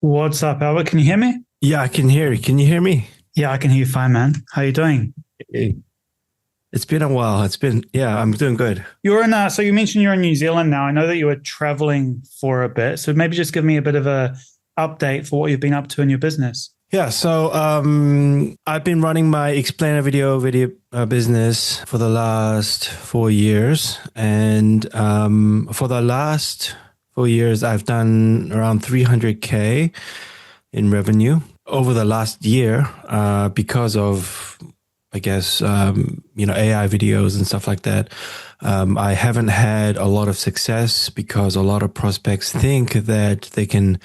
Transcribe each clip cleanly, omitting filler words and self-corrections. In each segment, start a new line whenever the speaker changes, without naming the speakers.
What's up, Albert? Can you hear me?
Yeah, I can hear you. Can you hear me?
Yeah, I can hear you fine, man. How you doing?
Hey, it's been a while. Yeah, I'm doing good.
You're in, so you mentioned you're in New Zealand now. I know that you were traveling for a bit. So maybe just give me a bit of a update for what you've been up to in your business.
Yeah, so I've been running my explainer video business for the last 4 years, and for the last 4 years, I've done around 300K in revenue over the last year because of, I guess, AI videos and stuff like that. I haven't had a lot of success because a lot of prospects think that they can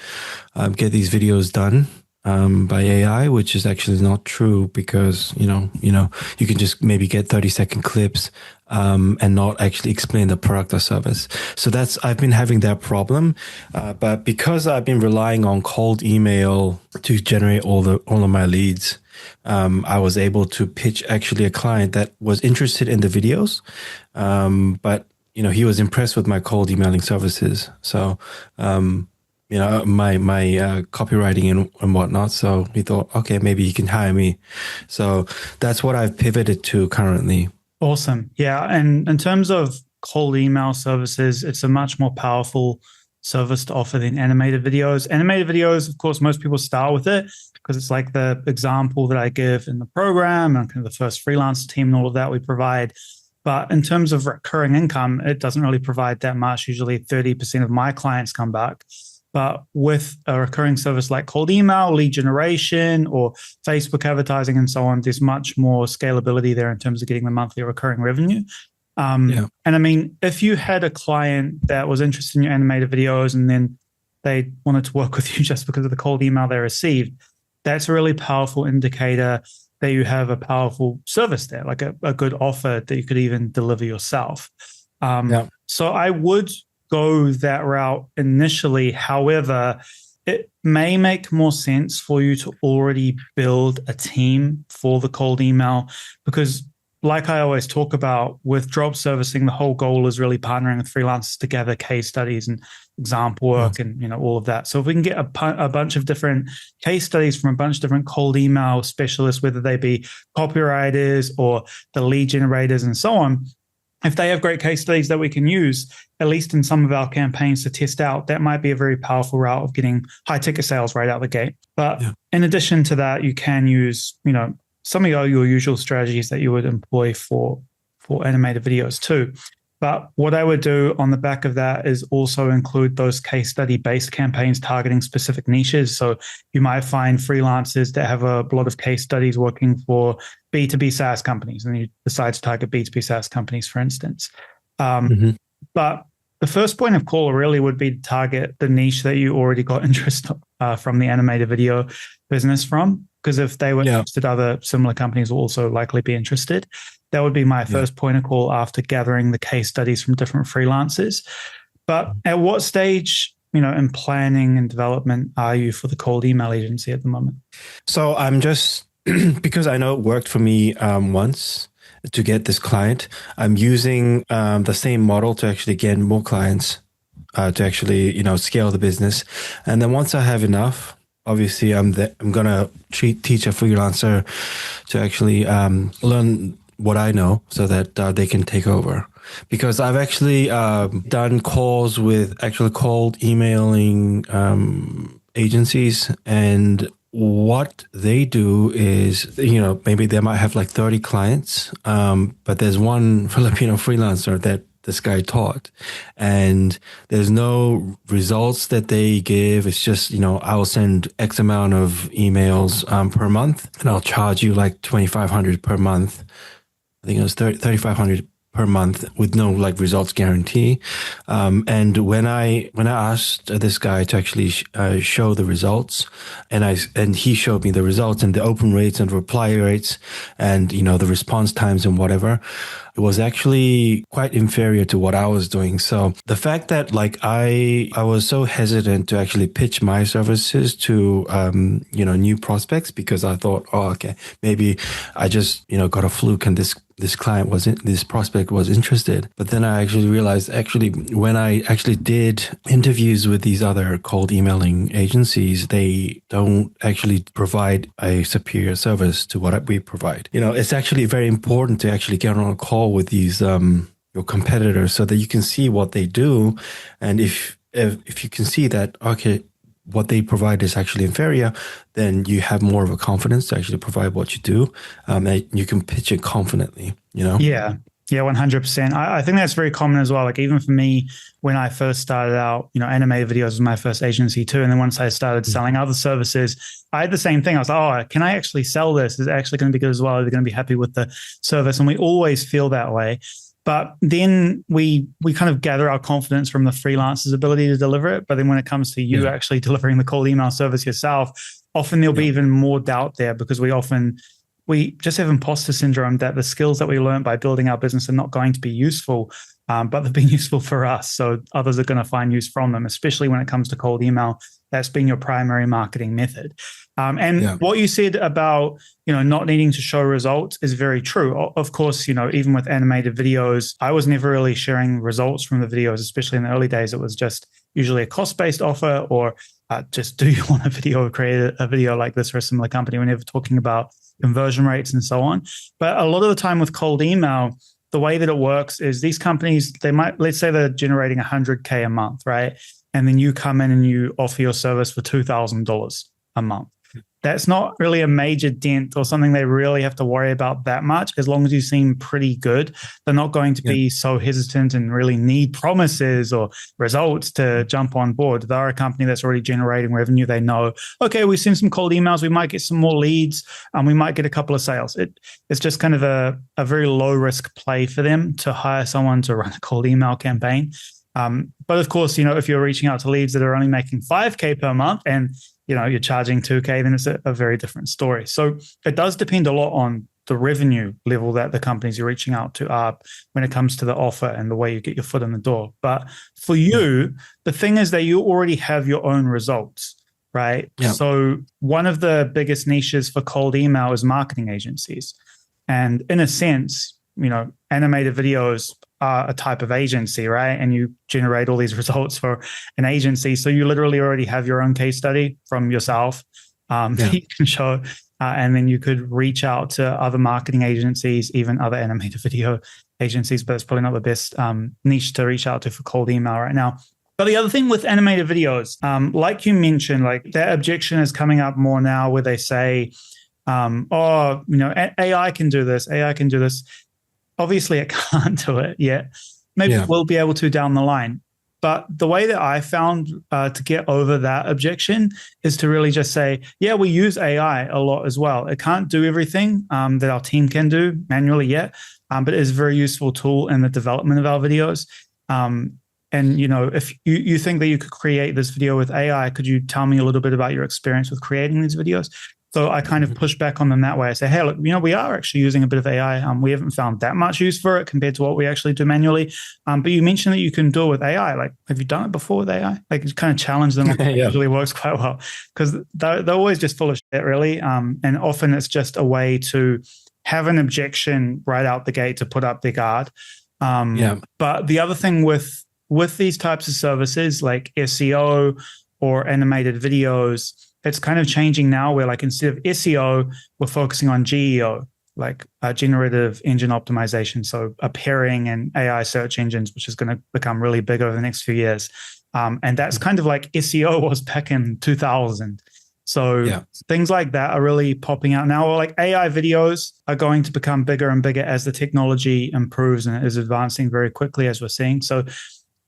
get these videos done by AI, which is actually not true because, you can just maybe get 30-second clips and not actually explain the product or service. So I've been having that problem. But because I've been relying on cold email to generate all of my leads, I was able to pitch actually a client that was interested in the videos. But he was impressed with my cold emailing services. So, my copywriting and whatnot. So he thought, okay, maybe he can hire me. So that's what I've pivoted to currently.
Awesome. Yeah. And in terms of cold email services, it's a much more powerful service to offer than animated videos. Animated videos, of course, most people start with it because it's like the example that I give in the program and kind of the first freelance team and all of that we provide. But in terms of recurring income, it doesn't really provide that much. Usually 30% of my clients come back. But with a recurring service like cold email, lead generation, or Facebook advertising and so on, there's much more scalability there in terms of getting the monthly recurring revenue. And I mean, if you had a client that was interested in your animated videos and then they wanted to work with you just because of the cold email they received, that's a really powerful indicator that you have a powerful service there, like a good offer that you could even deliver yourself. So I would go that route initially. However, it may make more sense for you to already build a team for the cold email because, like I always talk about with drop servicing, the whole goal is really partnering with freelancers to gather case studies and example work and all of that. So if we can get a bunch of different case studies from a bunch of different cold email specialists, whether they be copywriters or the lead generators and so on, if they have great case studies that we can use, at least in some of our campaigns to test out, that might be a very powerful route of getting high ticket sales right out the gate. But in addition to that, you can use, some of your usual strategies that you would employ for animated videos too. But what I would do on the back of that is also include those case study based campaigns targeting specific niches. So you might find freelancers that have a lot of case studies working for B2B SaaS companies, and you decide to target B2B SaaS companies, for instance. But the first point of call really would be to target the niche that you already got interest from the animated video business from. Because if they were interested, other similar companies will also likely be interested. That would be my first point of call after gathering the case studies from different freelancers. But at what stage, in planning and development are you for the cold email agency at the moment?
So I'm just, because I know it worked for me once to get this client, I'm using the same model to actually get more clients to actually, scale the business. And then once I have enough, obviously, I'm going to teach a freelancer to actually learn what I know so that they can take over. Because I've actually done calls with actually cold emailing agencies, and what they do is, maybe they might have like 30 clients, but there's one Filipino freelancer that this guy taught, and there's no results that they give. It's just, I'll send X amount of emails per month, and I'll charge you like 2,500 per month. I think it was 3,500 per month with no like results guarantee. And when I asked this guy to actually show the results, and he showed me the results and the open rates and reply rates and the response times and whatever, it was actually quite inferior to what I was doing. So the fact that like I was so hesitant to actually pitch my services to new prospects because I thought, oh, okay, maybe I just got a fluke and this prospect was interested. But then I actually realized when I actually did interviews with these other cold emailing agencies, they don't actually provide a superior service to what we provide. It's actually very important to actually get on a call with these your competitors so that you can see what they do, and if you can see that, okay, what they provide is actually inferior, then you have more of a confidence to actually provide what you do, and you can pitch it confidently.
Yeah. Yeah, 100%. I think that's very common as well. Like even for me, when I first started out, animated videos was my first agency too. And then once I started selling other services, I had the same thing. I was like, oh, can I actually sell this? Is it actually going to be good as well? Are they going to be happy with the service? And we always feel that way. But then we kind of gather our confidence from the freelancer's ability to deliver it. But then when it comes to you actually delivering the cold email service yourself, often there'll be even more doubt there because we just have imposter syndrome that the skills that we learned by building our business are not going to be useful, but they've been useful for us. So others are going to find use from them, especially when it comes to cold email. That's been your primary marketing method. What you said about, not needing to show results is very true. Of course, even with animated videos, I was never really sharing results from the videos, especially in the early days. It was just usually a cost-based offer or just, do you want a video, create a video like this for a similar company? We're never talking about conversion rates and so on. But a lot of the time with cold email, the way that it works is these companies, let's say they're generating $100K a month, right? And then you come in and you offer your service for $2,000 a month. That's not really a major dent or something they really have to worry about that much. As long as you seem pretty good, they're not going to be so hesitant and really need promises or results to jump on board. They're a company that's already generating revenue. They know, okay, we send some cold emails, we might get some more leads, and we might get a couple of sales. It's just kind of a very low risk play for them to hire someone to run a cold email campaign. But of course, if you're reaching out to leads that are only making 5K per month and you're charging 2K, then it's a very different story. So it does depend a lot on the revenue level that the companies you're reaching out to are when it comes to the offer and the way you get your foot in the door. But for you, the thing is that you already have your own results, right? Yeah. So one of the biggest niches for cold email is marketing agencies. And in a sense, animated videos are a type of agency, right? And you generate all these results for an agency. So you literally already have your own case study from yourself that you can show. And then you could reach out to other marketing agencies, even other animated video agencies, but it's probably not the best niche to reach out to for cold email right now. But the other thing with animated videos, like you mentioned, like that objection is coming up more now where they say, AI can do this, AI can do this. Obviously, it can't do it yet. Maybe we'll be able to down the line. But the way that I found to get over that objection is to really just say, yeah, we use AI a lot as well. It can't do everything that our team can do manually yet, but it is a very useful tool in the development of our videos. And, if you think that you could create this video with AI, could you tell me a little bit about your experience with creating these videos? So I kind of push back on them that way. I say, hey, look, we are actually using a bit of AI. We haven't found that much use for it compared to what we actually do manually. But you mentioned that you can do it with AI. Like, have you done it before with AI? Like, you kind of challenge them. It usually works quite well because they're always just full of shit, really. And often it's just a way to have an objection right out the gate to put up their guard. But the other thing with these types of services like SEO or animated videos, it's kind of changing now where like instead of SEO, we're focusing on GEO, like generative engine optimization. So pairing and AI search engines, which is going to become really big over the next few years. And that's kind of like SEO was back in 2000. So things like that are really popping out now. Like AI videos are going to become bigger and bigger as the technology improves and is advancing very quickly as we're seeing. So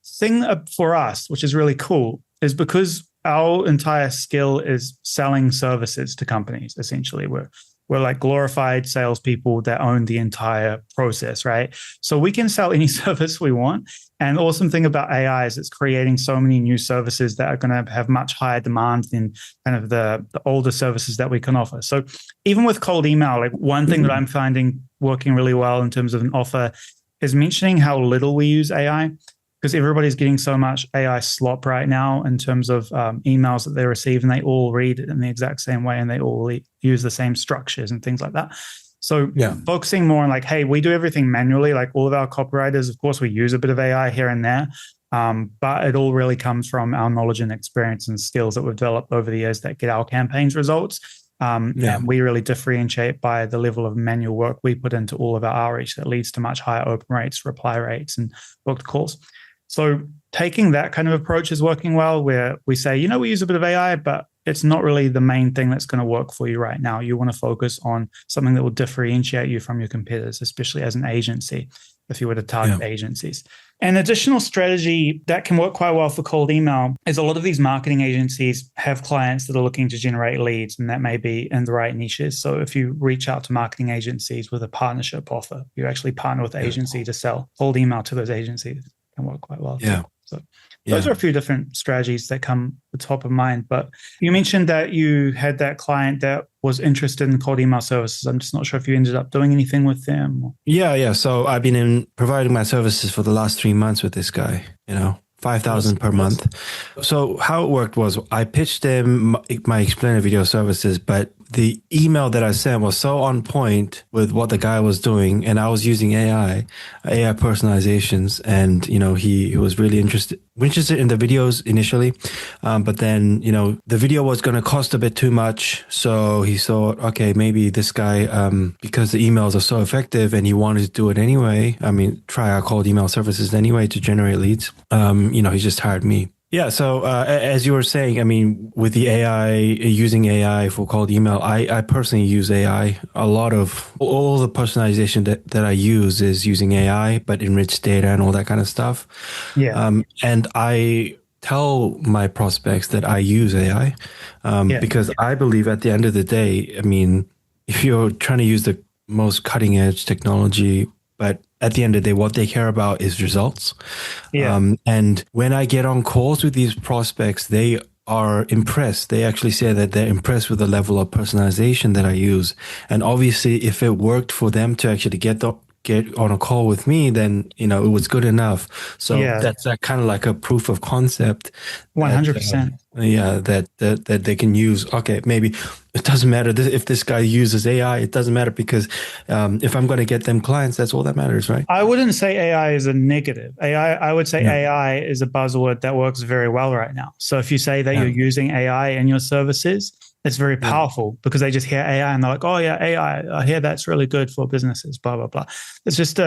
thing for us, which is really cool, is because our entire skill is selling services to companies. Essentially, we're we're like glorified salespeople that own the entire process, right? So we can sell any service we want. And the awesome thing about AI is it's creating so many new services that are going to have much higher demand than kind of the older services that we can offer. So even with cold email, like one thing that I'm finding working really well in terms of an offer is mentioning how little we use AI, because everybody's getting so much AI slop right now in terms of emails that they receive, and they all read it in the exact same way, and they all use the same structures and things like that. So focusing more on like, hey, we do everything manually. Like all of our copywriters, of course, we use a bit of AI here and there, but it all really comes from our knowledge and experience and skills that we've developed over the years that get our campaigns results. And we really differentiate by the level of manual work we put into all of our outreach that leads to much higher open rates, reply rates, and booked calls. So taking that kind of approach is working well, where we say, we use a bit of AI, but it's not really the main thing that's going to work for you right now. You want to focus on something that will differentiate you from your competitors, especially as an agency, if you were to target agencies. An additional strategy that can work quite well for cold email is a lot of these marketing agencies have clients that are looking to generate leads, and that may be in the right niches. So if you reach out to marketing agencies with a partnership offer, you actually partner with the agency to sell cold email to those agencies. Can work quite well. So those are a few different strategies that come to the top of mind. But you mentioned that you had that client that was interested in cold email services. I'm just not sure if you ended up doing anything with them.
Yeah. So I've been providing my services for the last 3 months with this guy, 5,000 per month. So how it worked was I pitched him my explainer video services, but the email that I sent was so on point with what the guy was doing, and I was using AI personalizations, and he was really interested in the videos initially, but then the video was going to cost a bit too much, so he thought, okay, maybe this guy, because the emails are so effective, and he wanted to do it anyway. Try our cold email services anyway to generate leads. He just hired me. Yeah. So as you were saying, with the AI, using AI for cold email, I personally use AI. A lot of all the personalization that I use is using AI, but enriched data and all that kind of stuff. Yeah. And I tell my prospects that I use AI because I believe at the end of the day, if you're trying to use the most cutting edge technology, but at the end of the day, what they care about is results. And when I get on calls with these prospects, they are impressed. They actually say that they're impressed with the level of personalization that I use. And obviously, if it worked for them to actually get on a call with me, then, it was good enough. So that's kind of like a proof of concept.
100%.
That they can use. Okay, maybe it doesn't matter if this guy uses AI. It doesn't matter because if I'm going to get them clients, that's all that matters, right?
I wouldn't say AI is a negative. I would say AI is a buzzword that works very well right now. So if you say that you're using AI in your services, it's very powerful because they just hear AI and they're like, oh yeah, AI, I hear that's really good for businesses, blah, blah, blah. It's just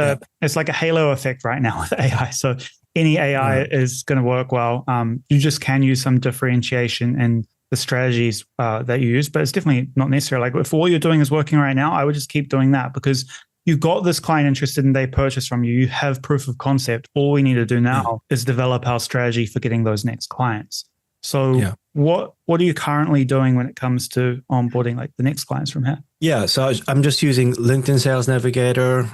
it's like a halo effect right now with AI. So any AI is going to work well. You just can use some differentiation in the strategies that you use, but it's definitely not necessary. Like if all you're doing is working right now, I would just keep doing that because you've got this client interested and they purchase from you. You have proof of concept. All we need to do now is develop our strategy for getting those next clients. So what are you currently doing when it comes to onboarding like the next clients from here?
Yeah, so I'm just using LinkedIn Sales Navigator,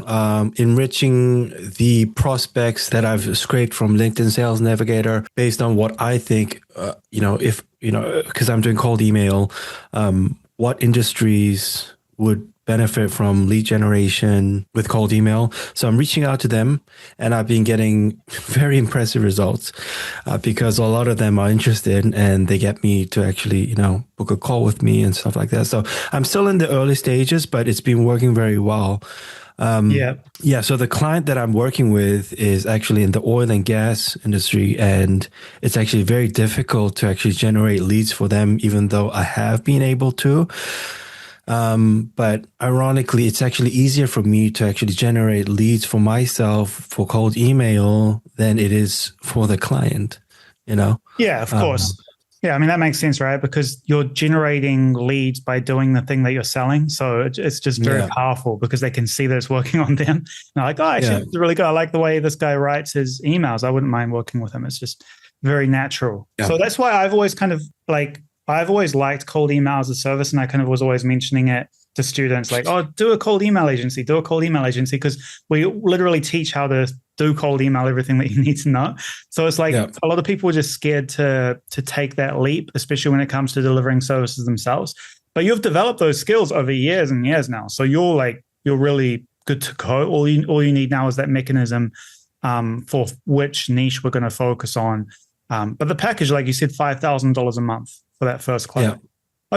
enriching the prospects that I've scraped from LinkedIn Sales Navigator based on what I think, because I'm doing cold email, what industries would benefit from lead generation with cold email. So I'm reaching out to them and I've been getting very impressive results because a lot of them are interested and they get me to actually, book a call with me and stuff like that. So I'm still in the early stages, but it's been working very well. So the client that I'm working with is actually in the oil and gas industry, and it's actually very difficult to actually generate leads for them, even though I have been able to. But ironically, it's actually easier for me to actually generate leads for myself for cold email than it is for the client,
Yeah, of course. Yeah, that makes sense, right? Because you're generating leads by doing the thing that you're selling. So it's just very powerful because they can see that it's working on them. And they're like, oh, actually, it's really good. I like the way this guy writes his emails. I wouldn't mind working with him. It's just very natural. Yeah. So that's why I've always I've always liked cold email as a service, and I kind of was always mentioning it to students like, oh, do a cold email agency, do a cold email agency, because we literally teach how to do cold email, everything that you need to know. So it's like a lot of people are just scared to take that leap, especially when it comes to delivering services themselves. But you've developed those skills over years and years now. So you're really good to go. All you need now is that mechanism for which niche we're going to focus on. But the package, like you said, $5,000 a month for that first client.
Yeah.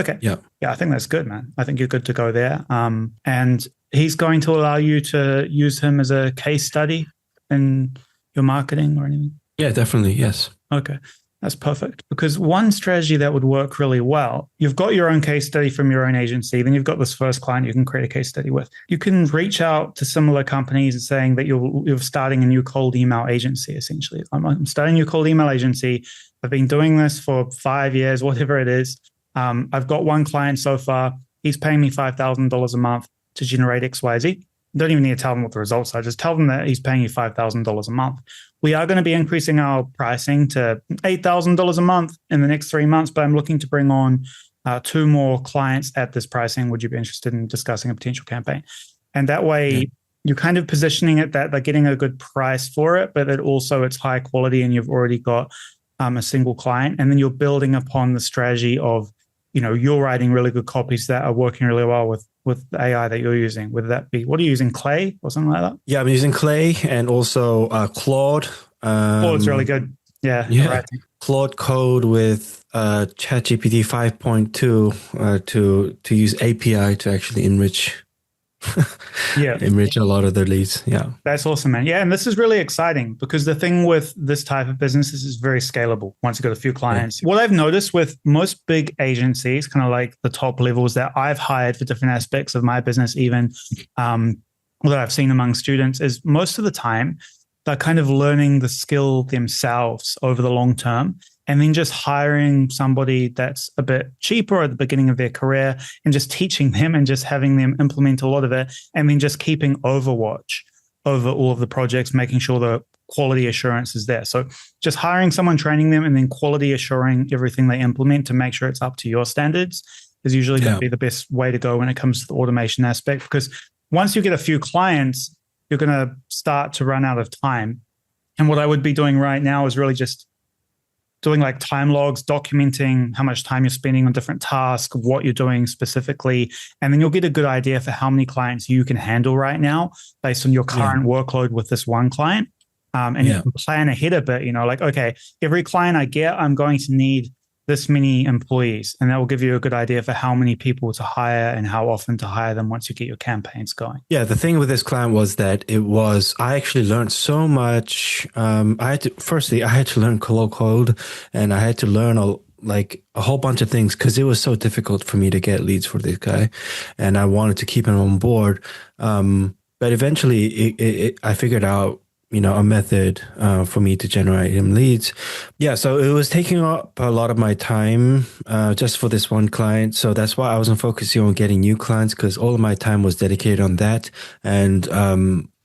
Okay. Yeah, I think that's good, man. I think you're good to go there. And he's going to allow you to use him as a case study in your marketing or anything?
Yeah, definitely. Yes.
Okay. That's perfect. Because one strategy that would work really well, you've got your own case study from your own agency, then you've got this first client you can create a case study with. You can reach out to similar companies saying that you're starting a new cold email agency, essentially. I'm starting a new cold email agency. I've been doing this for 5 years, whatever it is. I've got one client so far. He's paying me $5,000 a month to generate XYZ. Don't even need to tell them what the results are. Just tell them that he's paying you $5,000 a month. We are going to be increasing our pricing to $8,000 a month in the next 3 months, but I'm looking to bring on 2 more clients at this pricing. Would you be interested in discussing a potential campaign? And that way, you're kind of positioning it that they're getting a good price for it, but that also it's high quality and you've already got a single client. And then you're building upon the strategy of, you're writing really good copies that are working really well with the AI that you're using, whether that be, what are you using, Clay or something like that?
Yeah, I'm using Clay and also Claude.
Claude's really good. Yeah.
Right. Claude Code with ChatGPT 5.2 to use API to actually enrich a lot of their leads. Yeah.
That's awesome, man. Yeah. And this is really exciting because the thing with this type of business is it's very scalable once you've got a few clients. Yeah. What I've noticed with most big agencies, kind of like the top levels that I've hired for different aspects of my business, even that I've seen among students, is most of the time they're kind of learning the skill themselves over the long term. And then just hiring somebody that's a bit cheaper at the beginning of their career and just teaching them and just having them implement a lot of it. And then just keeping overwatch over all of the projects, making sure the quality assurance is there. So just hiring someone, training them, and then quality assuring everything they implement to make sure it's up to your standards is usually going to be the best way to go when it comes to the automation aspect. Because once you get a few clients, you're going to start to run out of time. And what I would be doing right now is really just doing like time logs, documenting how much time you're spending on different tasks, what you're doing specifically. And then you'll get a good idea for how many clients you can handle right now based on your current workload with this one client. And you can plan ahead a bit, like, okay, every client I get, I'm going to need this many employees. And that will give you a good idea for how many people to hire and how often to hire them once you get your campaigns going. Yeah,
the thing with this client was that I actually learned so much. I had to learn Color Code, and I had to learn a whole bunch of things because it was so difficult for me to get leads for this guy. And I wanted to keep him on board. But eventually I figured out a method for me to generate him leads. Yeah, so it was taking up a lot of my time just for this one client. So that's why I wasn't focusing on getting new clients, because all of my time was dedicated on that. And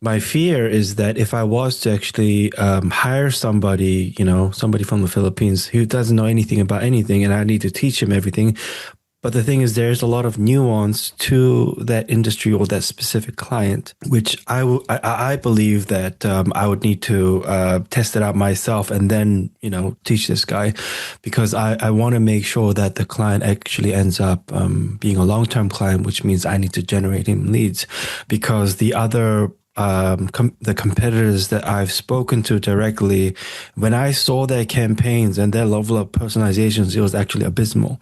my fear is that if I was to actually hire somebody, somebody from the Philippines who doesn't know anything about anything, and I need to teach him everything. But the thing is, there's a lot of nuance to that industry or that specific client, which I believe that I would need to test it out myself and then, teach this guy, because I want to make sure that the client actually ends up being a long-term client, which means I need to generate him leads, because the other the competitors that I've spoken to directly, when I saw their campaigns and their level of personalizations, it was actually abysmal.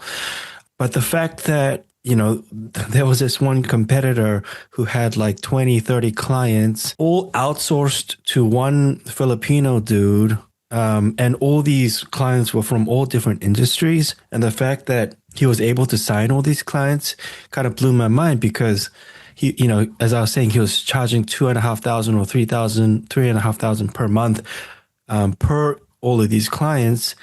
But the fact that, there was this one competitor who had like 20, 30 clients, all outsourced to one Filipino dude. And all these clients were from all different industries. And the fact that he was able to sign all these clients kind of blew my mind, because he, as I was saying, he was charging $2,500 or $3,500 per month per all of these clients,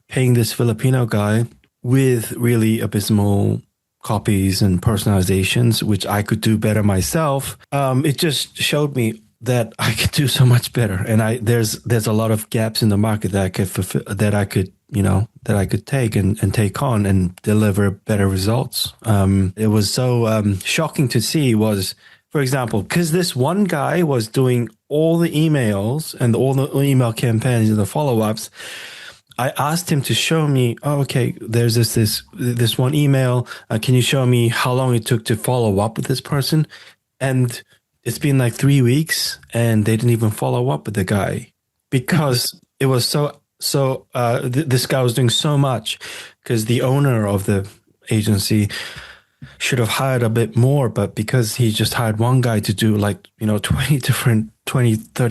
paying this Filipino guy with really abysmal copies and personalizations, which I could do better myself. It just showed me that I could do so much better, and there's a lot of gaps in the market that I could fulfill, that I could that I could take and take on and deliver better results. It was so shocking to see was, for example, because this one guy was doing all the emails and all the email campaigns and the follow-ups. I asked him to show me, oh, okay, there's this one email. Can you show me how long it took to follow up with this person? And it's been like 3 weeks and they didn't even follow up with the guy because it was this guy was doing so much because the owner of the agency should have hired a bit more, but because he just hired one guy to do 30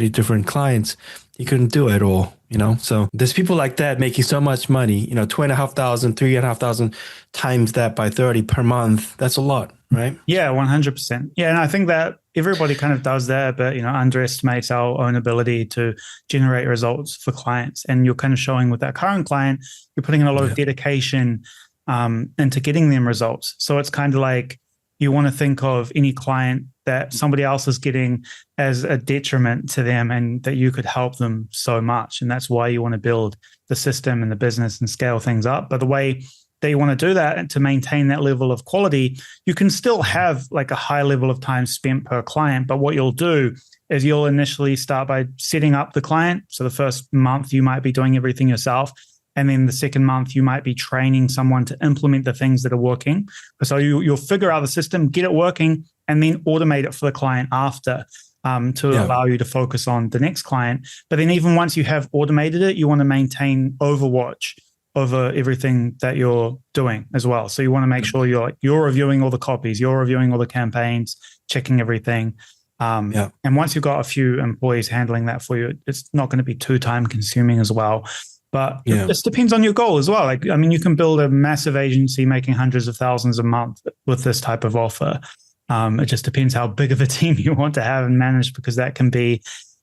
different clients, he couldn't do it all, So there's people like that making so much money, 2,500, 3,500 times that by 30 per month. That's a lot, right?
Yeah, 100%. Yeah, and I think that everybody kind of does that, but underestimates our own ability to generate results for clients. And you're kind of showing with that current client, you're putting in a lot of dedication into getting them results. So it's kind of like you want to think of any client that somebody else is getting as a detriment to them and that you could help them so much. And that's why you want to build the system and the business and scale things up. But the way that you want to do that and to maintain that level of quality, you can still have like a high level of time spent per client. But what you'll do is you'll initially start by setting up the client. So the first month you might be doing everything yourself. And then the second month, you might be training someone to implement the things that are working. So you'll figure out the system, get it working, and then automate it for the client after to allow you to focus on the next client. But then even once you have automated it, you want to maintain overwatch over everything that you're doing as well. So you want to make sure you're reviewing all the copies, you're reviewing all the campaigns, checking everything. And once you've got a few employees handling that for you, it's not going to be too time consuming as well. But it just depends on your goal as well. You can build a massive agency making hundreds of thousands a month with this type of offer. It just depends how big of a team you want to have and manage, because that can be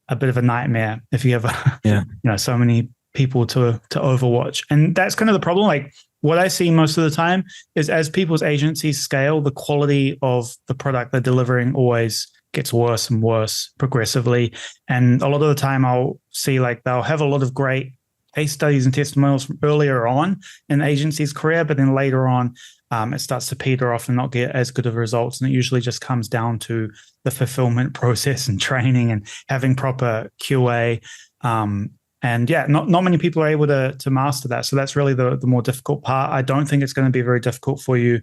a bit of a nightmare if you have so many people to overwatch. And that's kind of the problem. Like what I see most of the time is as people's agencies scale, the quality of the product they're delivering always gets worse and worse progressively. And a lot of the time I'll see they'll have a lot of great case studies and testimonials from earlier on in the agency's career, but then later on, it starts to peter off and not get as good of results. And it usually just comes down to the fulfillment process and training and having proper QA. Not many people are able to master that. So that's really the more difficult part. I don't think it's going to be very difficult for you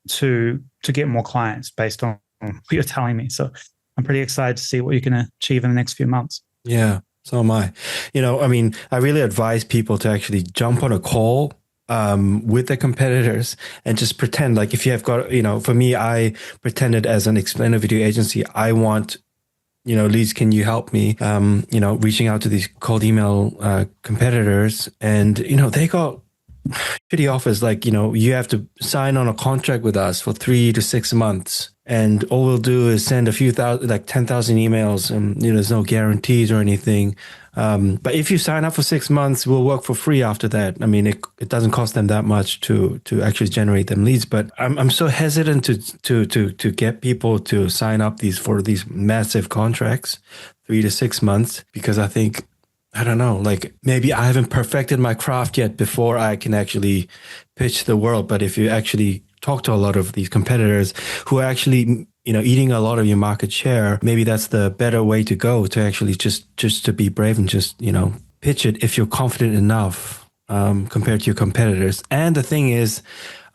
to get more clients based on what you're telling me. So I'm pretty excited to see what you can achieve in the next few months.
Yeah. So am I. I really advise people to actually jump on a call with the competitors and just pretend like if you have got, for me, I pretended as an explainer video agency. I want, leads, can you help me? Reaching out to these cold email competitors and, they got shitty offers like, you have to sign on a contract with us for 3 to 6 months. And all we'll do is send a few thousand, 10,000 emails, and there's no guarantees or anything. But if you sign up for 6 months, we'll work for free after that. I mean, it doesn't cost them that much to actually generate them leads. But I'm so hesitant to get people to sign up for these massive contracts, 3 to 6 months, because I think, I don't know, maybe I haven't perfected my craft yet before I can actually pitch the world. But if you actually talk to a lot of these competitors who are actually, eating a lot of your market share, maybe that's the better way to go, to actually just to be brave and just, pitch it if you're confident enough compared to your competitors. And the thing is,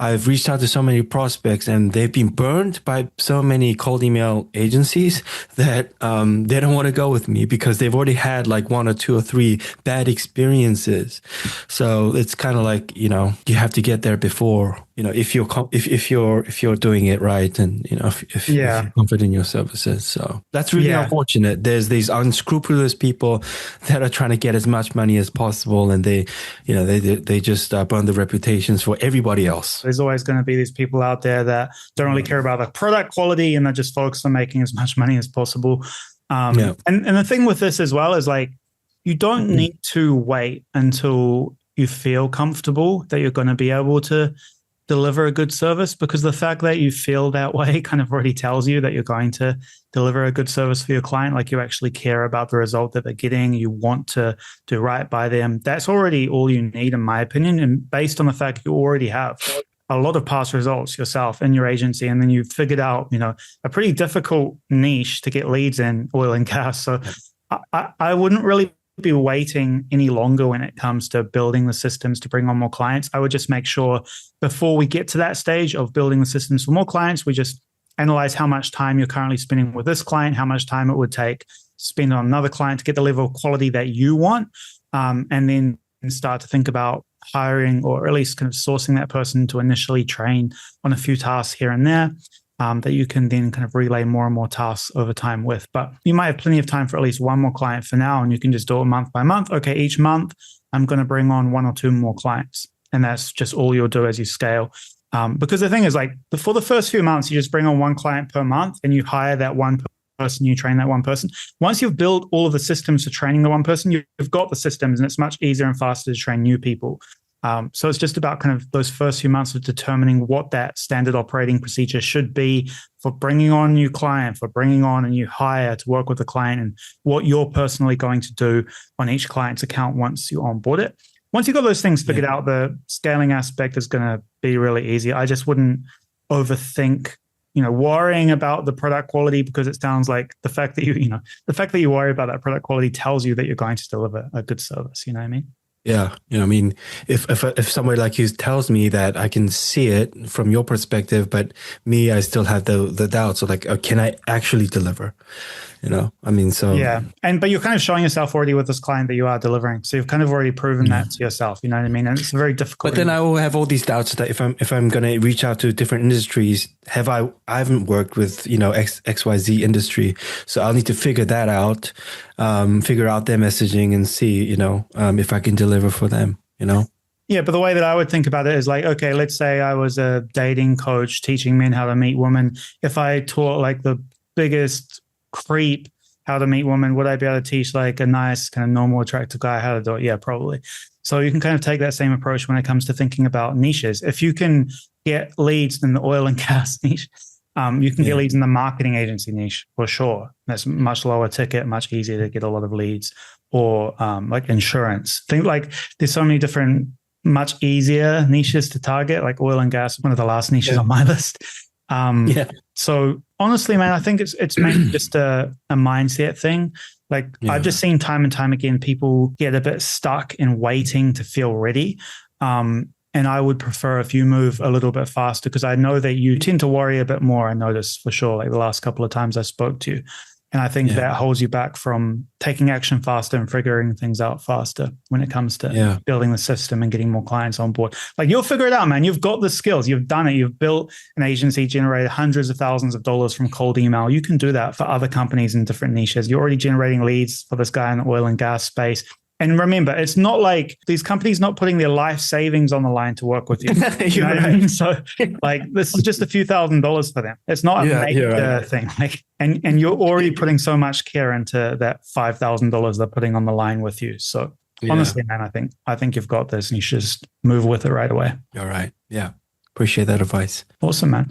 I've reached out to so many prospects and they've been burned by so many cold email agencies that they don't want to go with me because they've already had 1 or 2 or 3 bad experiences. So it's kind of you have to get there before, if you're doing it right and, if you're confident in your services. So that's really unfortunate. There's these unscrupulous people that are trying to get as much money as possible, and they just burn the reputations for everybody else.
There's always going to be these people out there that don't really care about the product quality and they're just focused on making as much money as possible. And the thing with this as well is you don't need to wait until you feel comfortable that you're going to be able to deliver a good service, because the fact that you feel that way kind of already tells you that you're going to deliver a good service for your client. Like you actually care about the result that they're getting. You want to do right by them. That's already all you need, in my opinion. And based on the fact you already have a lot of past results yourself in your agency, and then you've figured out, a pretty difficult niche to get leads in, oil and gas. So I wouldn't really be waiting any longer when it comes to building the systems to bring on more clients. I would just make sure before we get to that stage of building the systems for more clients, we just analyze how much time you're currently spending with this client, how much time it would take to spend on another client to get the level of quality that you want, and then start to think about hiring, or at least kind of sourcing that person to initially train on a few tasks here and there, that you can then kind of relay more and more tasks over time with. But you might have plenty of time for at least one more client for now, and you can just do it month by month. Okay, each month I'm going to bring on one or two more clients, and that's just all you'll do as you scale. Because the thing is, like, for the first few months, you just bring on one client per month, and you hire that one person, you train that one person. Once you've built all of the systems for training the one person, you've got the systems, and it's much easier and faster to train new people. So it's just about kind of those first few months of determining what that standard operating procedure should be for bringing on a new client, for bringing on a new hire to work with the client, and what you're personally going to do on each client's account once you onboard it. Once you've got those things figured out, the scaling aspect is going to be really easy. I just wouldn't overthink, worrying about the product quality, because it sounds like the fact that you worry about that product quality tells you that you're going to deliver a good service. You know what I mean?
Yeah. I mean, if somebody like you tells me that, I can see it from your perspective, but me, I still have the doubts. So like, can I actually deliver? So.
Yeah. But you're kind of showing yourself already with this client that you are delivering. So you've kind of already proven that to yourself. You know what I mean? And it's very difficult.
But then I will have all these doubts that if I'm going to reach out to different industries, I haven't worked with, XYZ industry. So I'll need to figure that out, figure out their messaging and see, if I can deliver for them,
Yeah, but the way that I would think about it is like, okay, let's say I was a dating coach teaching men how to meet women. If I taught like the biggest creep how to meet women, would I be able to teach like a nice kind of normal attractive guy how to do it? Yeah, probably. So you can kind of take that same approach when it comes to thinking about niches. If you can get leads in the oil and gas niche, you can get leads in the marketing agency niche for sure. That's much lower ticket, much easier to get a lot of leads. Or like insurance. Think like there's so many different, much easier niches to target, like oil and gas, one of the last niches on my list. So honestly, man, I think it's mainly just a mindset thing. Like I've just seen time and time again, people get a bit stuck in waiting to feel ready. And I would prefer if you move a little bit faster, because I know that you tend to worry a bit more. I noticed for sure, like the last couple of times I spoke to you. And I think that holds you back from taking action faster and figuring things out faster when it comes to building the system and getting more clients on board. Like you'll figure it out, man. You've got the skills. You've done it. You've built an agency, generated hundreds of thousands of dollars from cold email. You can do that for other companies in different niches. You're already generating leads for this guy in the oil and gas space. And remember, it's not like these companies not putting their life savings on the line to work with you. You know what I mean? So like this is just a few $1,000s for them. It's not a major thing. Like, and you're already putting so much care into that $5,000 they're putting on the line with you. So honestly, man, I think you've got this, and you should just move with it right away.
All right. Yeah. Appreciate that advice.
Awesome, man.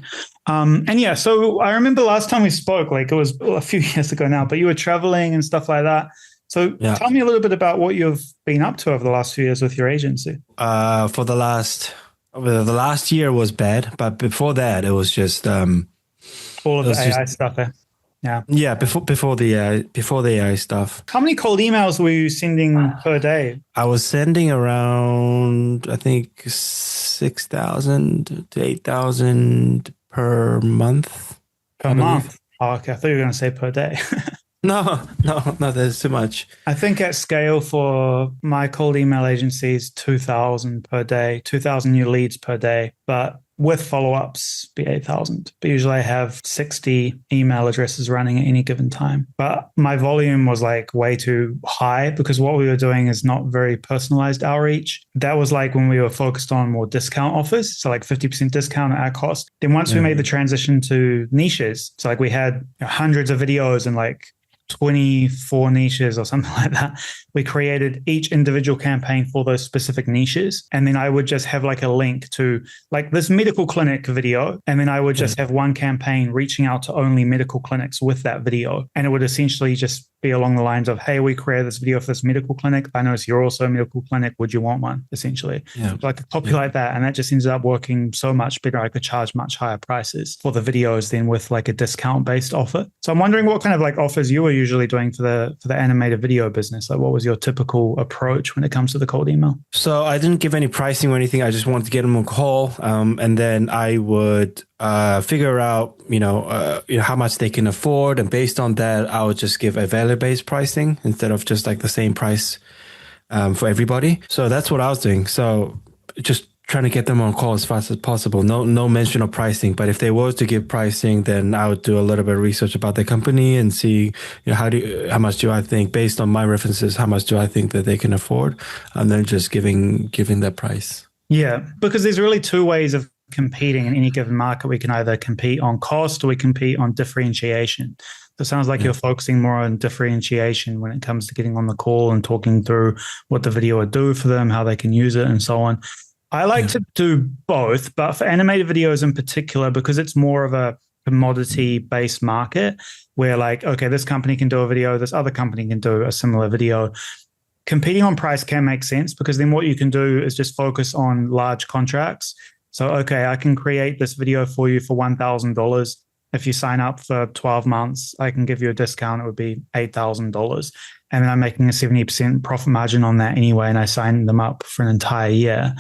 So I remember last time we spoke, like it was a few years ago now, but you were traveling and stuff like that. So tell me a little bit about what you've been up to over the last few years with your agency.
For the last year was bad, but before that it was just
all of the AI stuff.
Yeah. Before the AI stuff.
How many cold emails were you sending per day?
I was sending around, I think, 6,000 to 8,000 per month.
Per month? Oh, okay. I thought you were going to say per day.
No, that's too much.
I think at scale for my cold email agency is 2,000 per day, 2,000 new leads per day, but with follow-ups be 8,000. But usually I have 60 email addresses running at any given time. But my volume was like way too high because what we were doing is not very personalized outreach. That was like when we were focused on more discount offers. So like 50% discount at our cost. Then once we made the transition to niches, so like we had hundreds of videos and like 24 niches or something like that. We created each individual campaign for those specific niches. And then I would just have like a link to like this medical clinic video. And then I would just have one campaign reaching out to only medical clinics with that video. And it would essentially just be along the lines of, hey, we created this video for this medical clinic. I notice you're also a medical clinic. Would you want one? Essentially. So I could copy like that. And that just ended up working so much better. I could charge much higher prices for the videos than with like a discount based offer. So I'm wondering what kind of like offers you were usually doing for the animated video business. Like what was your typical approach when it comes to the cold email?
So I didn't give any pricing or anything. I just wanted to get them on call. And then I would figure out, how much they can afford. And based on that, I would just give a value-based pricing instead of just like the same price for everybody. So that's what I was doing. So just trying to get them on call as fast as possible. No mention of pricing, but if they were to give pricing, then I would do a little bit of research about the company and see, how much do I think, based on my references, how much do I think that they can afford, and then just giving that price.
Yeah, because there's really two ways of competing in any given market. We can either compete on cost or we compete on differentiation. So it sounds like you're focusing more on differentiation when it comes to getting on the call and talking through what the video would do for them, how they can use it, and so on. I like to do both, but for animated videos in particular, because it's more of a commodity-based market where like, okay, this company can do a video, this other company can do a similar video. Competing on price can make sense because then what you can do is just focus on large contracts. So, okay, I can create this video for you for $1,000. If you sign up for 12 months, I can give you a discount. It would be $8,000. And then I'm making a 70% profit margin on that anyway, and I sign them up for an entire year.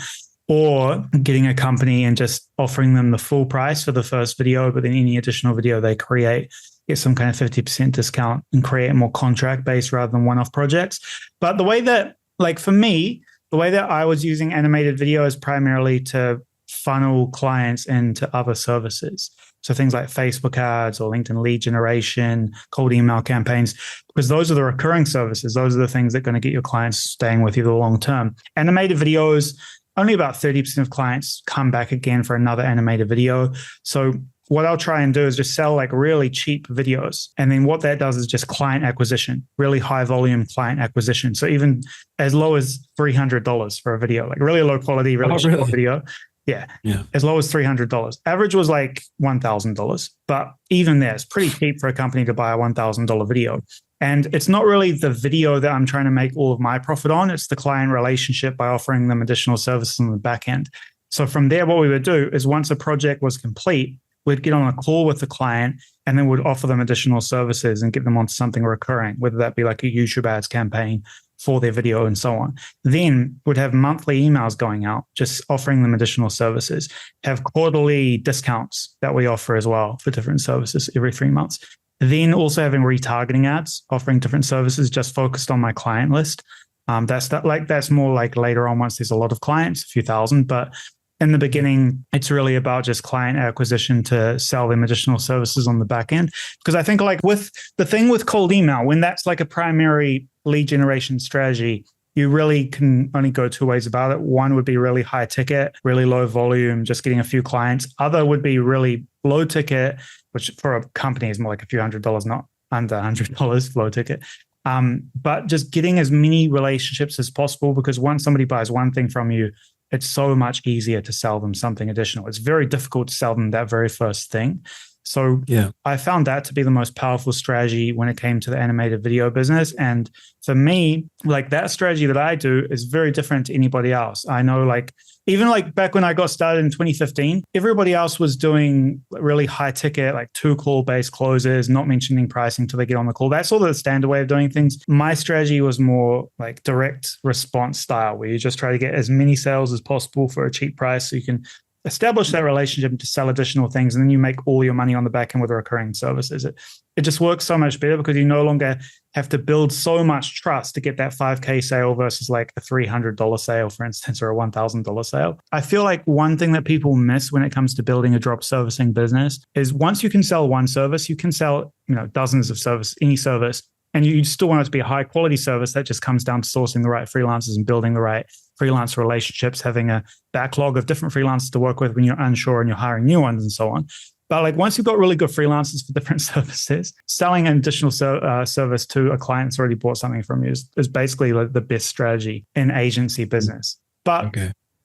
Or getting a company and just offering them the full price for the first video, but then any additional video they create, get some kind of 50% discount and create more contract-based rather than one-off projects. But the way that, like for me, the way that I was using animated video is primarily to funnel clients into other services. So things like Facebook ads or LinkedIn lead generation, cold email campaigns, because those are the recurring services. Those are the things that are going to get your clients staying with you the long term. Animated videos, only about 30% of clients come back again for another animated video. So what I'll try and do is just sell like really cheap videos. And then what that does is just client acquisition, really high volume client acquisition. So even as low as $300 for a video, like really low quality, really cheap video. Yeah. As low as $300. Average was like $1,000. But even there, it's pretty cheap for a company to buy a $1,000 video. And it's not really the video that I'm trying to make all of my profit on. It's the client relationship by offering them additional services on the back end. So from there, what we would do is once a project was complete, we'd get on a call with the client and then we'd offer them additional services and get them onto something recurring, whether that be like a YouTube ads campaign for their video and so on. Then we'd have monthly emails going out, just offering them additional services, have quarterly discounts that we offer as well for different services every 3 months. Then also having retargeting ads, offering different services just focused on my client list. That's more like later on once there's a lot of clients, a few thousand. But in the beginning, it's really about just client acquisition to sell them additional services on the back end. Because I think like with the thing with cold email, when that's like a primary lead generation strategy, you really can only go two ways about it. One would be really high ticket, really low volume, just getting a few clients. Other would be really low ticket, which for a company is more like a few $100s, not under $100 low ticket. But just getting as many relationships as possible, because once somebody buys one thing from you, it's so much easier to sell them something additional. It's very difficult to sell them that very first thing. So I found that to be the most powerful strategy when it came to the animated video business. And for me, like that strategy that I do is very different to anybody else. I know like, even like back when I got started in 2015, everybody else was doing really high ticket, like 2 call based closes, not mentioning pricing till they get on the call. That's all the standard way of doing things. My strategy was more like direct response style, where you just try to get as many sales as possible for a cheap price so you can establish that relationship to sell additional things, and then you make all your money on the back end with recurring services. It just works so much better because you no longer have to build so much trust to get that $5,000 sale versus like a $300 sale, for instance, or a $1,000 sale. I feel like one thing that people miss when it comes to building a drop servicing business is once you can sell one service, you can sell, dozens of service, any service, and you still want it to be a high quality service. That just comes down to sourcing the right freelancers and building the right freelance relationships, having a backlog of different freelancers to work with when you're unsure and you're hiring new ones and so on. But like once you've got really good freelancers for different services, selling an additional service to a client that's already bought something from you is basically like the best strategy in agency business. But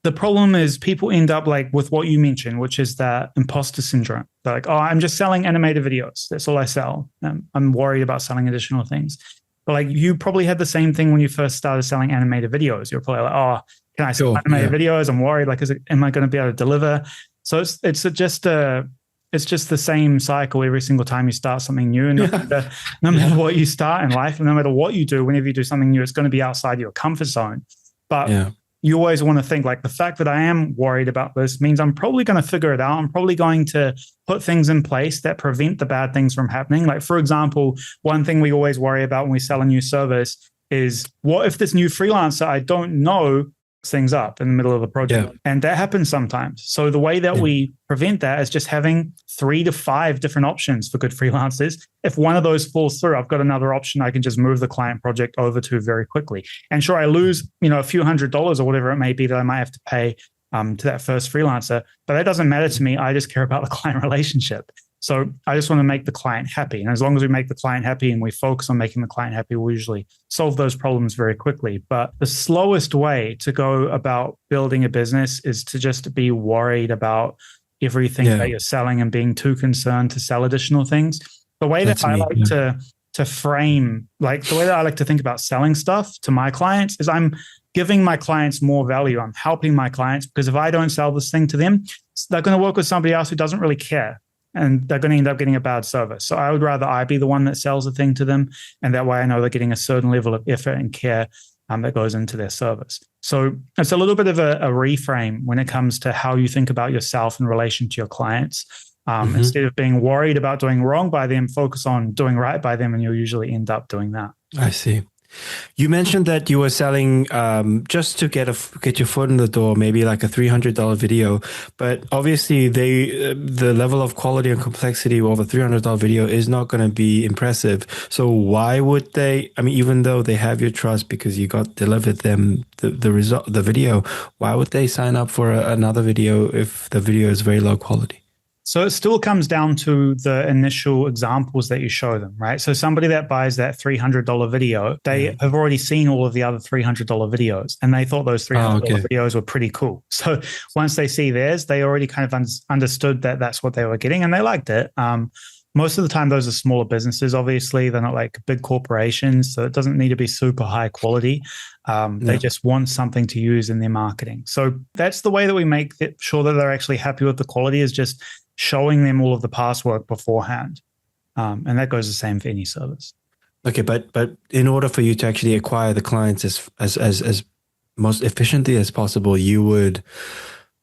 the problem is people end up like with what you mentioned, which is that imposter syndrome. They're like, oh, I'm just selling animated videos. That's all I sell. I'm worried about selling additional things. But like you probably had the same thing when you first started selling animated videos. You're probably like, oh, can I sell animated videos? I'm worried. Like, am I going to be able to deliver? So it's just the same cycle every single time you start something new. And no matter what you start in life, and no matter what you do, whenever you do something new, it's going to be outside your comfort zone. But you always want to think like the fact that I am worried about this means I'm probably going to figure it out. I'm probably going to put things in place that prevent the bad things from happening. Like, for example, one thing we always worry about when we sell a new service is what if this new freelancer I don't know things up in the middle of a project. And that happens sometimes. So the way that we prevent that is just having 3 to 5 different options for good freelancers. If one of those falls through, I've got another option I can just move the client project over to very quickly. And sure, I lose, a few $100s or whatever it may be that I might have to pay to that first freelancer, but that doesn't matter to me. I just care about the client relationship. So I just want to make the client happy. And as long as we make the client happy and we focus on making the client happy, we'll usually solve those problems very quickly. But the slowest way to go about building a business is to just be worried about everything that you're selling and being too concerned to sell additional things. The way that I like to frame, like the way that I like to think about selling stuff to my clients is I'm giving my clients more value. I'm helping my clients because if I don't sell this thing to them, they're going to work with somebody else who doesn't really care. And they're going to end up getting a bad service. So I would rather I be the one that sells the thing to them. And that way I know they're getting a certain level of effort and care that goes into their service. So it's a little bit of a reframe when it comes to how you think about yourself in relation to your clients. Instead of being worried about doing wrong by them, focus on doing right by them. And you'll usually end up doing that.
I see. You mentioned that you were selling just to get your foot in the door, maybe like a $300 video. But obviously, the level of quality and complexity of a $300 video is not going to be impressive. So why would they? I mean, even though they have your trust because you got delivered them the video, why would they sign up for another video if the video is very low quality?
So it still comes down to the initial examples that you show them, right? So somebody that buys that $300 video, they have already seen all of the other $300 videos and they thought those $300 videos were pretty cool. So once they see theirs, they already kind of understood that that's what they were getting and they liked it. Most of the time, those are smaller businesses, obviously. They're not like big corporations, so it doesn't need to be super high quality. They just want something to use in their marketing. So that's the way that we make sure that they're actually happy with the quality is just showing them all of the past work beforehand. And that goes the same for any service.
Okay, but in order for you to actually acquire the clients as most efficiently as possible, you would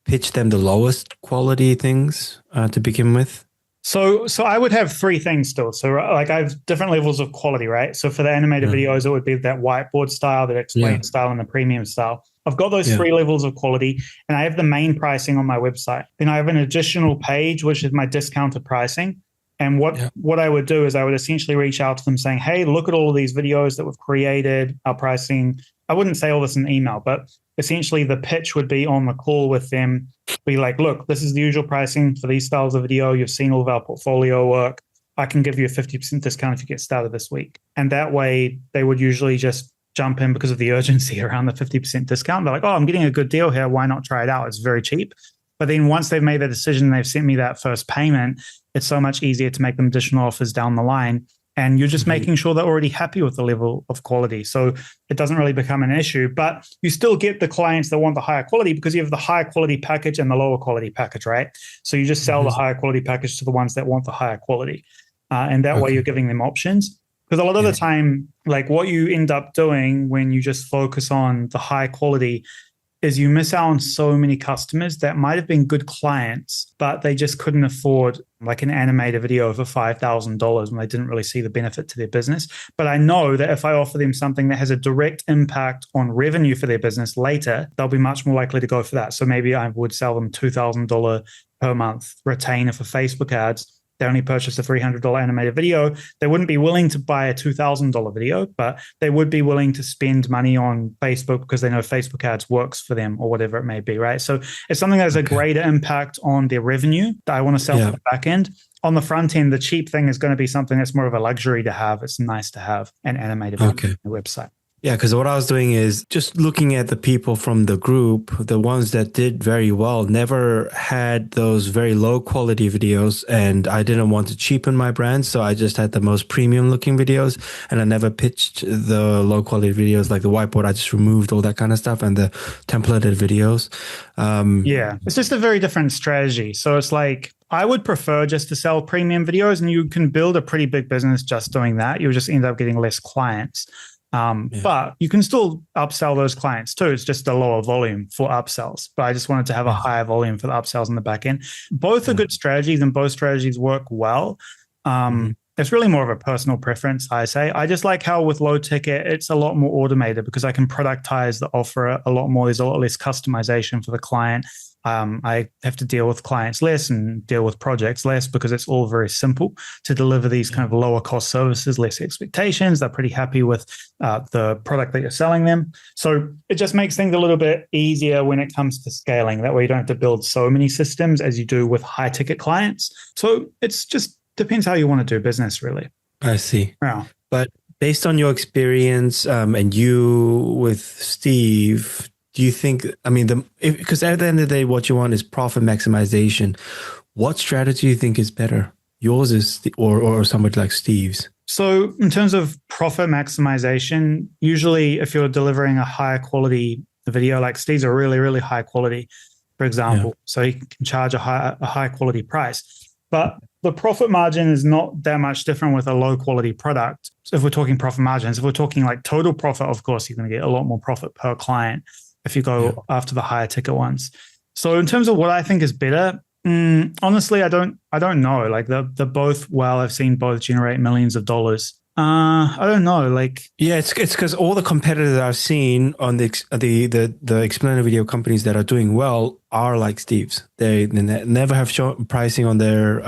pitch them the lowest quality things to begin with?
So I would have 3 things still. So like I have different levels of quality, right? So for the animated videos, it would be that whiteboard style, that explain style, and the premium style. I've got those 3 levels of quality, and I have the main pricing on my website. Then I have an additional page, which is my discounted pricing. And what I would do is I would essentially reach out to them saying, hey, look at all of these videos that we've created, our pricing. I wouldn't say all this in email, but essentially the pitch would be on the call with them, be like, look, this is the usual pricing for these styles of video. You've seen all of our portfolio work. I can give you a 50% discount if you get started this week. And that way they would usually just jump in because of the urgency around the 50% discount. They're like, oh, I'm getting a good deal here. Why not try it out? It's very cheap. But then once they've made the decision and they've sent me that first payment, it's so much easier to make them additional offers down the line. And you're just making sure they're already happy with the level of quality. So it doesn't really become an issue, but you still get the clients that want the higher quality because you have the higher quality package and the lower quality package, right? So you just sell the higher quality package to the ones that want the higher quality. And that way you're giving them options. Because a lot of the time, like what you end up doing when you just focus on the high quality is you miss out on so many customers that might have been good clients, but they just couldn't afford like an animated video for $5,000 when they didn't really see the benefit to their business. But I know that if I offer them something that has a direct impact on revenue for their business later, they'll be much more likely to go for that. So maybe I would sell them $2,000 per month retainer for Facebook ads. they only purchase a $300 animated video, they wouldn't be willing to buy a $2,000 video, but they would be willing to spend money on Facebook because they know Facebook ads works for them or whatever it may be, right? So it's something that has a greater impact on their revenue that I want to sell for the back end. On the front end, the cheap thing is going to be something that's more of a luxury to have. It's nice to have an animated video on the website.
Yeah, because what I was doing is just looking at the people from the group, the ones that did very well, never had those very low quality videos. And I didn't want to cheapen my brand. So I just had the most premium looking videos. And I never pitched the low quality videos like the whiteboard. I just removed all that kind of stuff and the templated videos.
It's just a very different strategy. So it's like, I would prefer just to sell premium videos, and you can build a pretty big business just doing that. You'll just end up getting less clients. But you can still upsell those clients too. It's just a lower volume for upsells. But I just wanted to have a higher volume for the upsells on the back end. Both are good strategies, and both strategies work well. It's really more of a personal preference, I say. I just like how with low ticket, it's a lot more automated because I can productize the offer a lot more. There's a lot less customization for the client. I have to deal with clients less and deal with projects less because it's all very simple to deliver these kind of lower cost services, less expectations. They're pretty happy with the product that you're selling them. So it just makes things a little bit easier when it comes to scaling. That way you don't have to build so many systems as you do with high ticket clients. So it's just depends how you want to do business, really.
I see.
Yeah.
But based on your experience and you with Steve, do you think, I mean, because at the end of the day, what you want is profit maximization. What strategy do you think is better? Yours is, or somebody like Steve's?
So in terms of profit maximization, usually if you're delivering a higher quality video, like Steve's are really, really high quality, for example, so you can charge a high quality price. But the profit margin is not that much different with a low quality product. So if we're talking profit margins, if we're talking like total profit, of course, you're going to get a lot more profit per client if you go after the higher ticket ones. So in terms of what I think is better, honestly, I don't know. Like they're both, well, I've seen both generate millions of dollars. I don't know. Like,
yeah, it's because all the competitors I've seen on the explainer video companies that are doing well are like Steve's. They never have shown pricing on their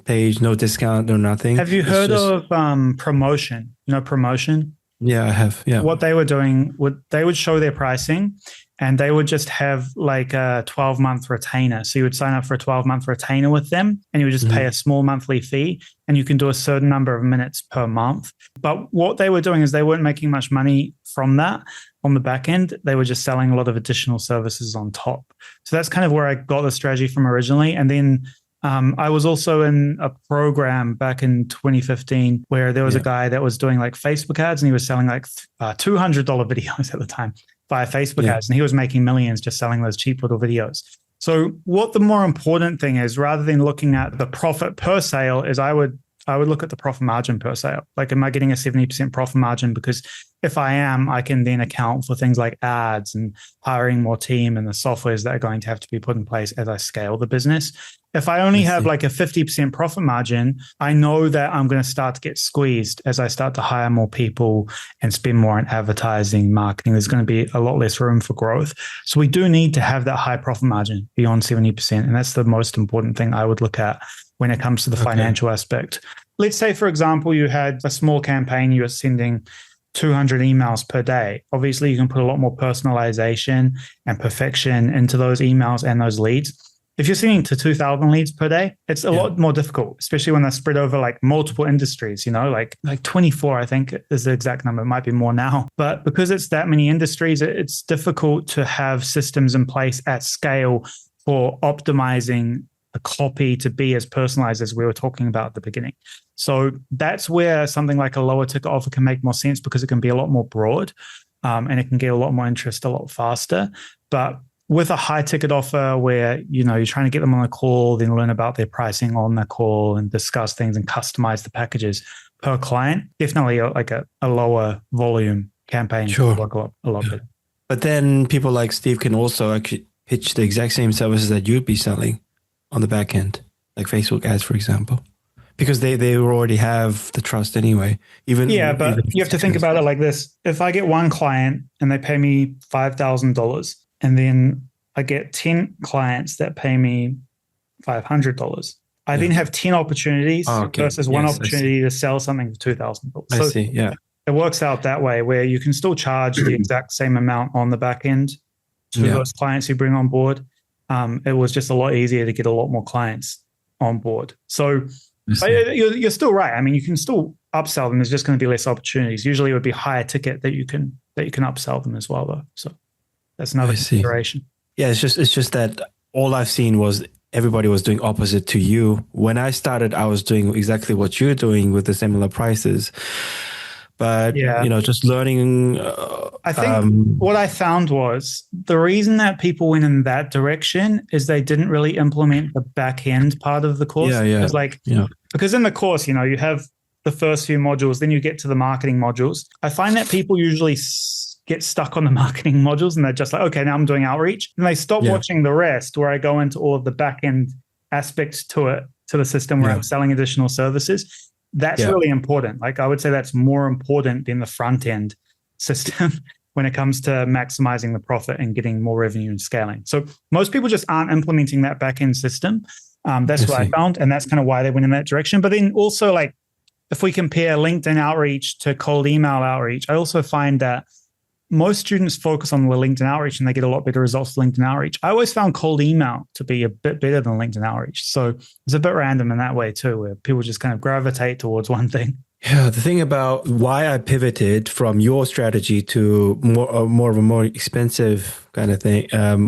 page, no discount, no nothing.
Have you heard of promotion? Promotion?
Yeah, I have. Yeah.
What they were doing, they would show their pricing and they would just have like a 12-month retainer. So you would sign up for a 12-month retainer with them and you would just pay a small monthly fee and you can do a certain number of minutes per month. But what they were doing is they weren't making much money from that on the back end. They were just selling a lot of additional services on top. So that's kind of where I got the strategy from originally. And then I was also in a program back in 2015 where there was a guy that was doing like Facebook ads and he was selling like $200 videos at the time via Facebook ads. And he was making millions just selling those cheap little videos. So what the more important thing is, rather than looking at the profit per sale, is I would look at the profit margin per sale. Like, am I getting a 70% profit margin? Because if I am, I can then account for things like ads and hiring more team and the softwares that are going to have to be put in place as I scale the business. If I only have like a 50% profit margin, I know that I'm going to start to get squeezed as I start to hire more people and spend more on advertising, marketing. There's going to be a lot less room for growth. So we do need to have that high profit margin beyond 70%. And that's the most important thing I would look at when it comes to the financial aspect. Let's say, for example, you had a small campaign, you were sending 200 emails per day. Obviously, you can put a lot more personalization and perfection into those emails and those leads. If you're sending to 2,000 leads per day, it's a lot more difficult, especially when they're spread over like multiple industries, like 24, I think is the exact number. It might be more now. But because it's that many industries, it's difficult to have systems in place at scale for optimizing a copy to be as personalized as we were talking about at the beginning. So that's where something like a lower ticket offer can make more sense because it can be a lot more broad and it can get a lot more interest a lot faster. But with a high ticket offer where, you're trying to get them on a call, then learn about their pricing on the call and discuss things and customize the packages per client, definitely like a lower volume campaign will work a lot better.
But then people like Steve can also actually pitch the exact same services that you'd be selling on the back end, like Facebook ads, for example, because they already have the trust anyway. But you have to
think about it like this. If I get one client and they pay me $5,000 and then I get 10 clients that pay me $500, I then have 10 opportunities
Oh, okay.
versus one
Yes, I see.
opportunity to sell something for $2,000.
I
So
see. Yeah.
it works out that way where you can still charge the exact same amount on the back end to
Yeah.
those clients you bring on board. It was just a lot easier to get a lot more clients on board. So
I
but
see.
you're still right. I mean, you can still upsell them. There's just going to be less opportunities. Usually it would be higher ticket that you can upsell them as well, though. So that's another
I see.
consideration.
Yeah, it's just that all I've seen was everybody was doing opposite to you. When I started, I was doing exactly what you're doing with the similar prices. But
Yeah.
just learning.
I think what I found was the reason that people went in that direction is they didn't really implement the back end part of the course.
Yeah.
Because in the course, you have the first few modules, then you get to the marketing modules. I find that people usually get stuck on the marketing modules and they're just like, okay, now I'm doing outreach. And they stop watching the rest where I go into all of the back end aspects to the system where I'm selling additional services. That's really important. Like I would say that's more important than the front end system when it comes to maximizing the profit and getting more revenue and scaling. So most people just aren't implementing that back end system. That's what I found. And that's kind of why they went in that direction. But then also like if we compare LinkedIn outreach to cold email outreach, I also find that most students focus on the LinkedIn outreach and they get a lot better results with LinkedIn outreach. I always found cold email to be a bit better than LinkedIn outreach. So it's a bit random in that way too, where people just kind of gravitate towards one thing.
Yeah, the thing about why I pivoted from your strategy to more of a more expensive kind of thing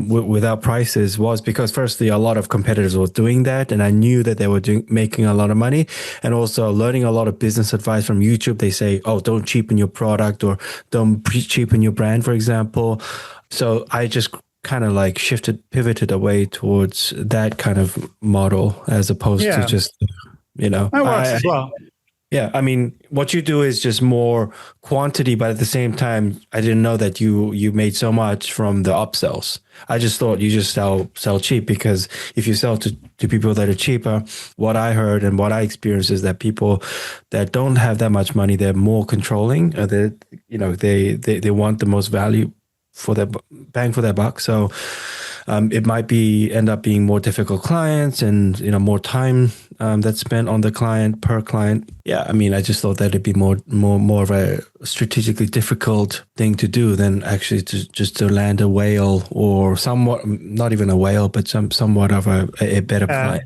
without prices was because firstly, a lot of competitors were doing that, and I knew that they were making a lot of money, and also learning a lot of business advice from YouTube. They say, "Oh, don't cheapen your product or don't cheapen your brand," for example. So I just kind of like pivoted away towards that kind of model as opposed to just
that works as well.
Yeah, I mean, what you do is just more quantity, but at the same time, I didn't know that you made so much from the upsells. I just thought you just sell cheap because if you sell to people that are cheaper, what I heard and what I experienced is that people that don't have that much money, they're more controlling. They want the most value for their bang for their buck. So it might end up being more difficult clients and more time that's spent on the client per client. Yeah, I mean, I just thought that it'd be more of a strategically difficult thing to do than actually to land a whale or somewhat, not even a whale, but somewhat of a better client.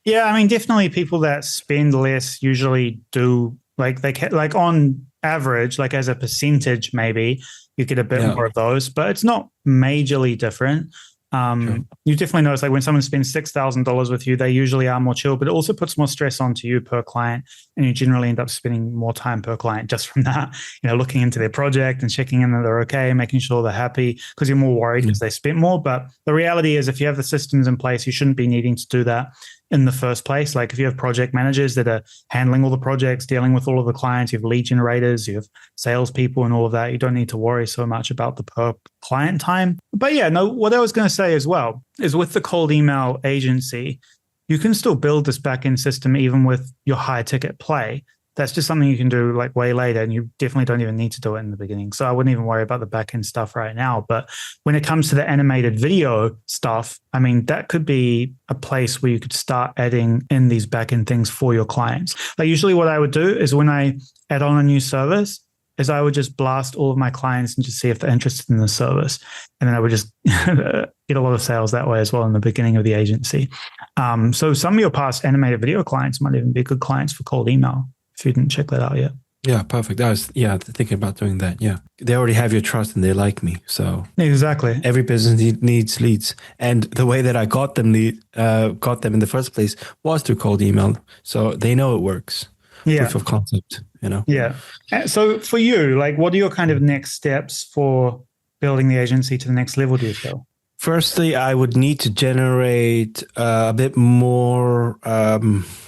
Yeah, I mean, definitely people that spend less usually do like on average, like as a percentage, maybe you get a bit more of those, but it's not majorly different. You definitely notice like when someone spends $6,000 with you, they usually are more chill, but it also puts more stress onto you per client. And you generally end up spending more time per client just from that, looking into their project and checking in that they're okay, making sure they're happy because you're more worried because they spent more. But the reality is if you have the systems in place, you shouldn't be needing to do that in the first place. Like if you have project managers that are handling all the projects, dealing with all of the clients, you have lead generators, you have salespeople and all of that, you don't need to worry so much about the per client time. But yeah, no, what I was going to say as well is with the cold email agency, you can still build this back-end system even with your high ticket play. That's just something you can do like way later, and you definitely don't even need to do it in the beginning. So I wouldn't even worry about the back-end stuff right now. But when it comes to the animated video stuff, I mean, that could be a place where you could start adding in these back-end things for your clients. Like usually what I would do is when I add on a new service, is I would just blast all of my clients and just see if they're interested in the service. And then I would just get a lot of sales that way as well in the beginning of the agency. So some of your past animated video clients might even be good clients for cold email if you didn't check that out yet.
Yeah, perfect. I was thinking about doing that. Yeah, they already have your trust and they like me. So
exactly,
every business needs leads, and the way that I got them in the first place was through cold email. So they know it works. Proof of concept.
Yeah. So for you, like, what are your kind of next steps for building the agency to the next level? Do you feel?
Firstly, I would need to generate a bit more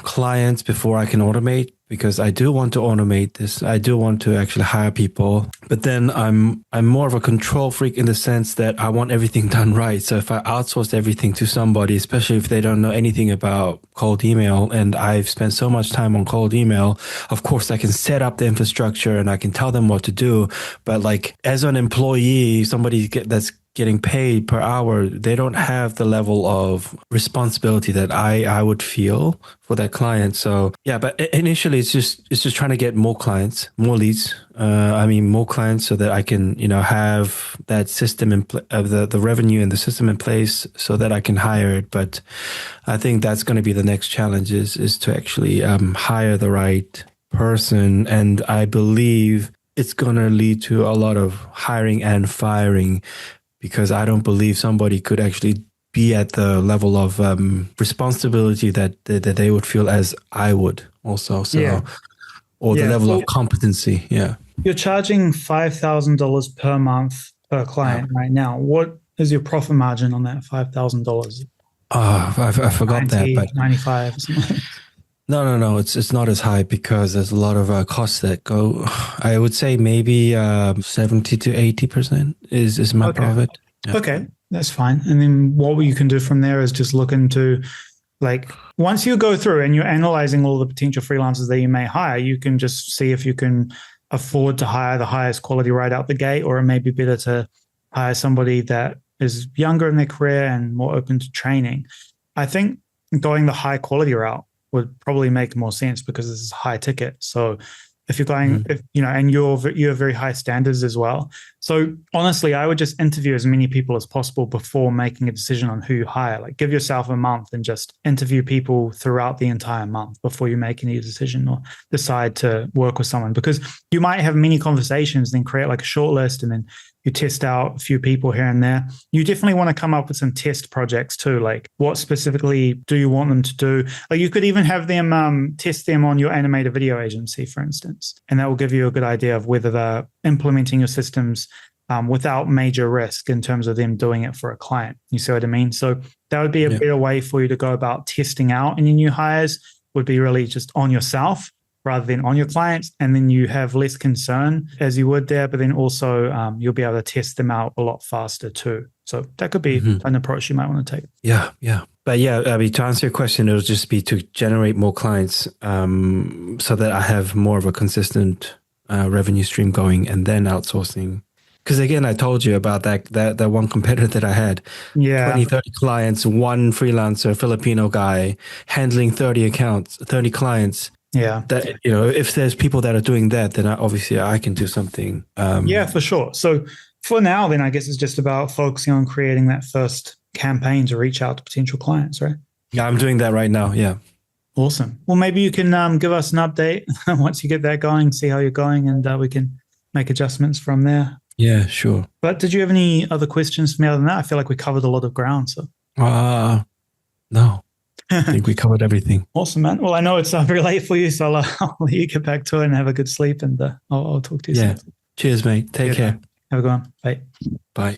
clients before I can automate, because I do want to automate this. I do want to actually hire people, but then I'm more of a control freak in the sense that I want everything done right. So if I outsource everything to somebody, especially if they don't know anything about cold email, and I've spent so much time on cold email, of course I can set up the infrastructure and I can tell them what to do. But like as an employee, somebody that's getting paid per hour, they don't have the level of responsibility that I would feel for that client. So yeah, but initially it's just trying to get more clients, more leads. More clients so that I can, have that system the revenue and the system in place so that I can hire it. But I think that's going to be the next challenge is to actually hire the right person. And I believe it's going to lead to a lot of hiring and firing, because I don't believe somebody could actually be at the level of responsibility that they would feel as I would also. So, or the level of competency. Yeah.
You're charging $5,000 per month per client right now. What is your profit margin on that $5,000?
I forgot
90,
that, but
95 or something.
No. It's not as high because there's a lot of costs that go. I would say maybe 70 to 80% is my profit.
Yeah. Okay, that's fine. And then what you can do from there is just look into, like, once you go through and you're analyzing all the potential freelancers that you may hire, you can just see if you can afford to hire the highest quality right out the gate, or it may be better to hire somebody that is younger in their career and more open to training. I think going the high quality route would probably make more sense because this is high ticket. So if you're going, and you have very high standards as well. So honestly, I would just interview as many people as possible before making a decision on who you hire. Like, give yourself a month and just interview people throughout the entire month before you make any decision or decide to work with someone, because you might have many conversations, then create like a short list, and then you test out a few people here and there. You definitely want to come up with some test projects too. Like, what specifically do you want them to do? Like, you could even have them test them on your animated video agency, for instance, and that will give you a good idea of whether they're implementing your systems without major risk in terms of them doing it for a client. You see what I mean? So that would be a better way for you to go about testing out any new hires, would be really just on yourself rather than on your clients. And then you have less concern as you would there, but then also you'll be able to test them out a lot faster too. So that could be an approach you might want to take.
Yeah. But to answer your question, it'll just be to generate more clients so that I have more of a consistent revenue stream going, and then outsourcing. Because again, I told you about that one competitor that I had. 20, 30 clients, one freelancer, Filipino guy, handling 30 accounts, 30 clients.
Yeah.
That, if there's people that are doing that, then obviously I can do something.
For sure. So for now, then I guess it's just about focusing on creating that first campaign to reach out to potential clients, right?
Yeah, I'm doing that right now. Yeah.
Awesome. Well, maybe you can give us an update once you get that going, see how you're going, and we can make adjustments from there.
Yeah, sure.
But did you have any other questions for me other than that? I feel like we covered a lot of ground. So.
No. I think we covered everything.
Awesome, man. Well, I know it's very late for you, so I'll let you get back to it and have a good sleep, and I'll talk to you soon.
Cheers, mate. Take care.
Have a good one. Bye.
Bye.